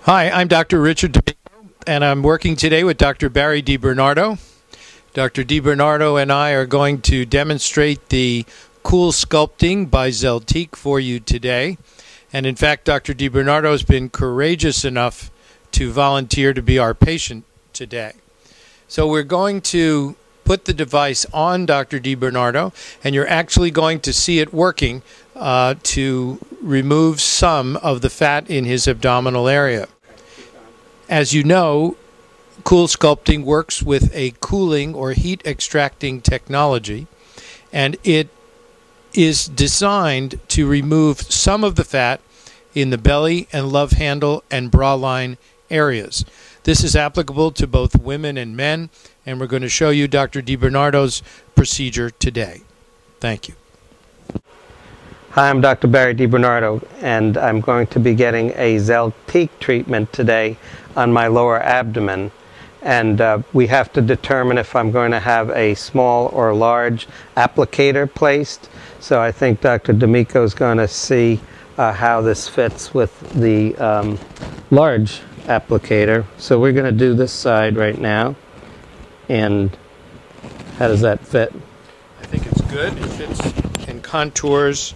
Hi, I'm Dr. Richard DiBernardo, and I'm working today with Dr. Barry DiBernardo. Dr. DiBernardo and I are going to demonstrate the CoolSculpting by Zeltiq for you today. And in fact, Dr. DiBernardo has been courageous enough to volunteer to be our patient today. So we're going to put the device on Dr. DiBernardo, and you're actually going to see it working to remove some of the fat in his abdominal area. As you know, CoolSculpting works with a cooling or heat extracting technology, and it is designed to remove some of the fat in the belly and love handle and bra line areas. This is applicable to both women and men, and we're going to show you Dr. DiBernardo's procedure today. Thank you. Hi, I'm Dr. Barry DiBernardo, and I'm going to be getting a Zeltiq treatment today on my lower abdomen. And we have to determine if I'm going to have a small or large applicator placed. So I think Dr. D'Amico is going to see how this fits with the large applicator. So we're going to do this side right now. And how does that fit? I think it's good. It fits in contours,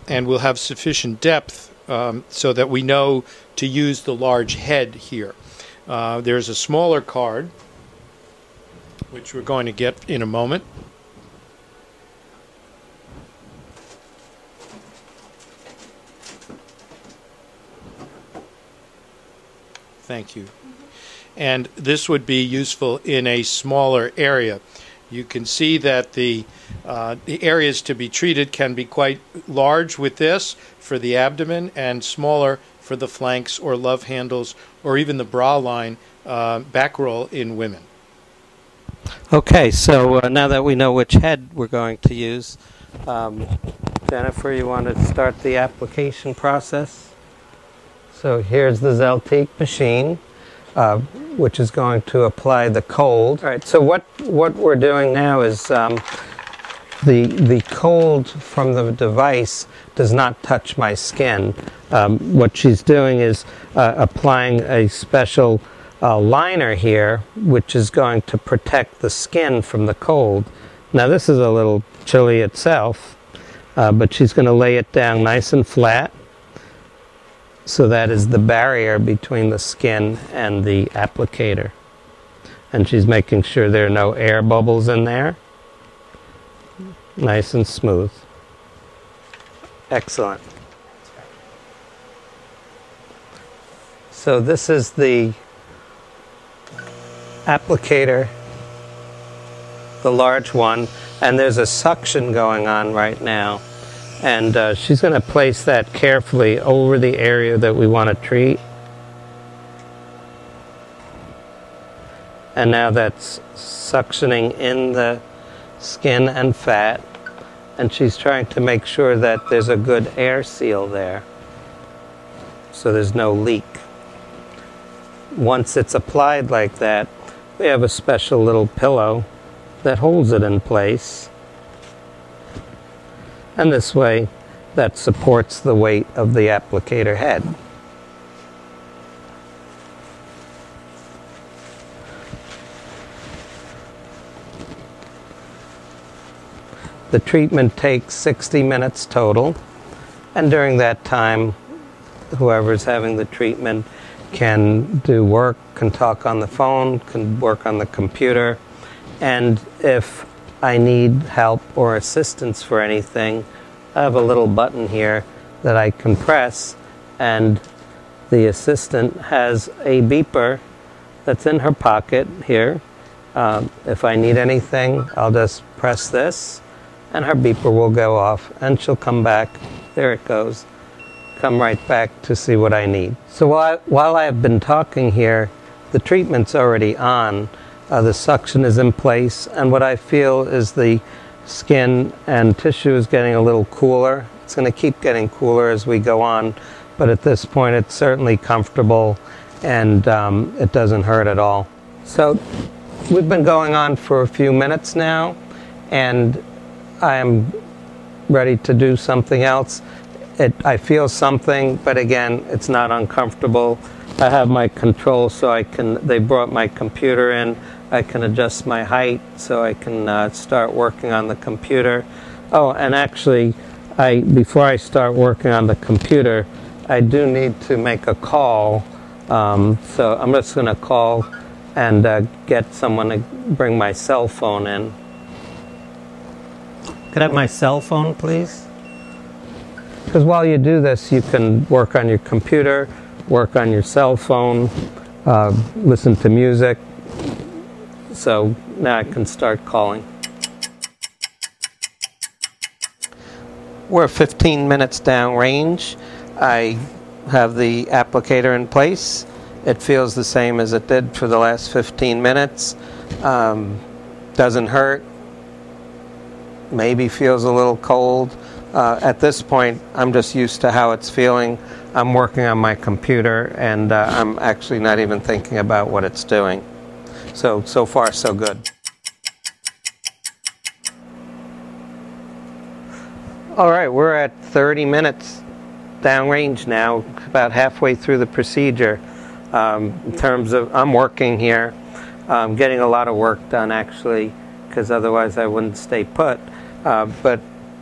and we'll have sufficient depth so that we know to use the large head here. There's a smaller card, which we're going to get in a moment. Thank you. And this would be useful in a smaller area. You can see that the areas to be treated can be quite large with this for the abdomen and smaller for the flanks or love handles or even the bra line back roll in women. Okay, so now that we know which head we're going to use, Jennifer, you want to start the application process? So here's the Zeltiq machine, which is going to apply the cold. All right, so what we're doing now is the cold from the device does not touch my skin. What she's doing is applying a special liner here, which is going to protect the skin from the cold. Now this is a little chilly itself, but she's going to lay it down nice and flat. So that is the barrier between the skin and the applicator. And she's making sure there are no air bubbles in there. Nice and smooth. Excellent. So this is the applicator, the large one, and there's a suction going on right now. And she's going to place that carefully over the area that we want to treat. And now that's suctioning in the skin and fat. And she's trying to make sure that there's a good air seal there, so there's no leak. Once it's applied like that, we have a special little pillow that holds it in place. And this way, that supports the weight of the applicator head. The treatment takes 60 minutes total, and during that time, whoever's having the treatment can do work, can talk on the phone, can work on the computer, and if I need help or assistance for anything, I have a little button here that I can press, and the assistant has a beeper that's in her pocket here. If I need anything, I'll just press this, and her beeper will go off, and she'll come back. There it goes. Come right back to see what I need. So while I've been talking here, the treatment's already on. The suction is in place, and what I feel is the skin and tissue is getting a little cooler. It's going to keep getting cooler as we go on, but at this point it's certainly comfortable, and it doesn't hurt at all. So we've been going on for a few minutes now, and I am ready to do something else. I feel something, but again, it's not uncomfortable. I have my control, so they brought my computer in. I can adjust my height, so I can start working on the computer. Oh, and actually, before I start working on the computer, I do need to make a call. So I'm just going to call and get someone to bring my cell phone in. Could I have my cell phone, please? Because while you do this, you can work on your computer, work on your cell phone, listen to music. So now I can start calling. We're 15 minutes downrange. I have the applicator in place. It feels the same as it did for the last 15 minutes. Doesn't hurt. Maybe feels a little cold. At this point, I'm just used to how it's feeling. I'm working on my computer, and I'm actually not even thinking about what it's doing. So far, so good. All right, we're at 30 minutes downrange now, about halfway through the procedure. In terms of, I'm working here, getting a lot of work done actually, because otherwise I wouldn't stay put. But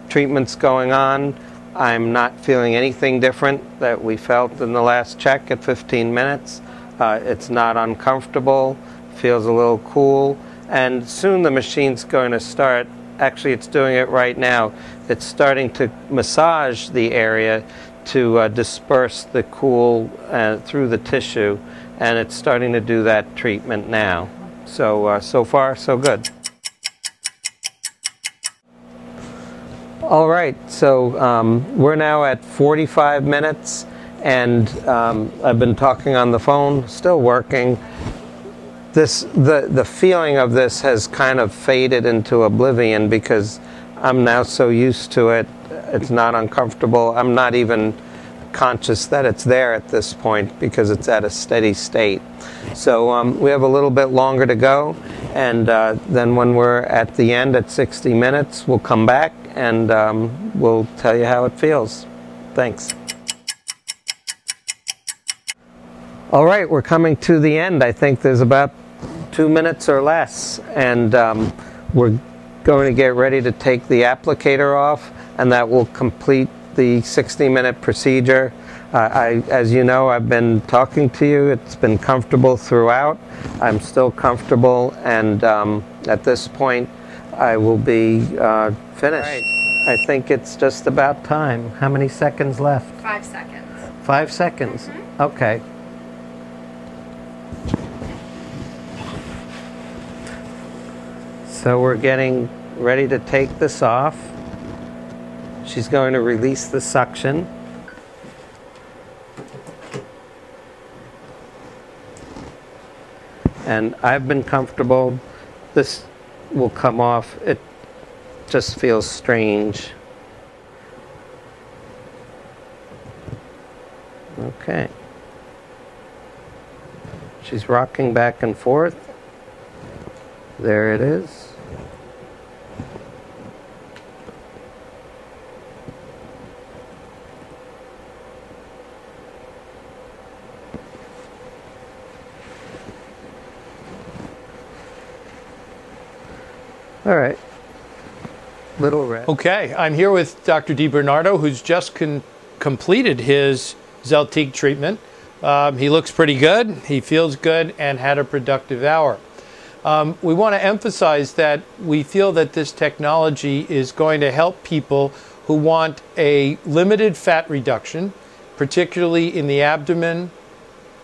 treatment's going on. I'm not feeling anything different that we felt in the last check at 15 minutes. It's not uncomfortable, feels a little cool, and soon the machine's going to start. Actually, it's doing it right now. It's starting to massage the area to disperse the cool through the tissue, and it's starting to do that treatment now. So far, so good. All right, so we're now at 45 minutes, and I've been talking on the phone, still working. The feeling of this has kind of faded into oblivion because I'm now so used to it. It's not uncomfortable. I'm not even conscious that it's there at this point because it's at a steady state. So we have a little bit longer to go, and then when we're at the end at 60 minutes, we'll come back and we'll tell you how it feels. Thanks. All right, we're coming to the end. I think there's about 2 minutes or less, and we're going to get ready to take the applicator off, and that will complete the 60-minute procedure. As you know, I've been talking to you. It's been comfortable throughout. I'm still comfortable, and at this point, I will be finished. Right. I think it's just about time. How many seconds left? 5 seconds. 5 seconds? Mm-hmm. Okay. So we're getting ready to take this off. She's going to release the suction. And I've been comfortable. This will come off. It just feels strange. Okay. She's rocking back and forth. There it is. All right. Little red. Okay, I'm here with Dr. DiBernardo, who's just completed his Zeltiq treatment. He looks pretty good, he feels good, and had a productive hour. We want to emphasize that we feel that this technology is going to help people who want a limited fat reduction, particularly in the abdomen,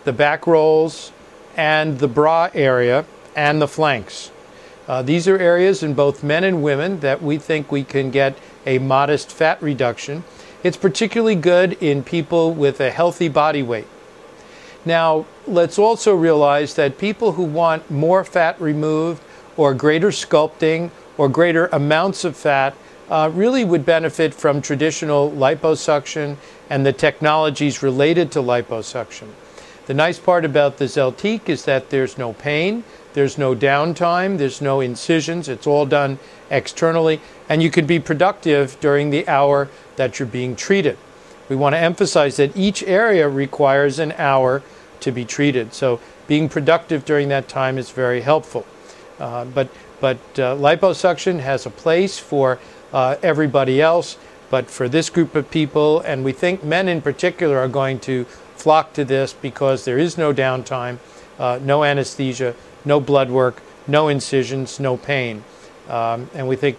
the back rolls, and the bra area, and the flanks. These are areas in both men and women that we think we can get a modest fat reduction. It's particularly good in people with a healthy body weight. Now, let's also realize that people who want more fat removed or greater sculpting or greater amounts of fat really would benefit from traditional liposuction and the technologies related to liposuction. The nice part about the Zeltiq is that there's no pain, there's no downtime, there's no incisions, it's all done externally, and you can be productive during the hour that you're being treated. we want to emphasize that each area requires an hour to be treated. So being productive during that time is very helpful. But liposuction has a place for everybody else, but for this group of people, and we think men in particular are going to flock to this because there is no downtime, no anesthesia, no blood work, no incisions, no pain. And we think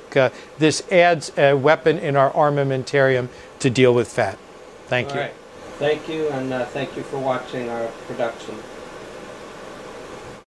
this adds a weapon in our armamentarium to deal with fat. Thank you. All right. Thank you, and thank you for watching our production.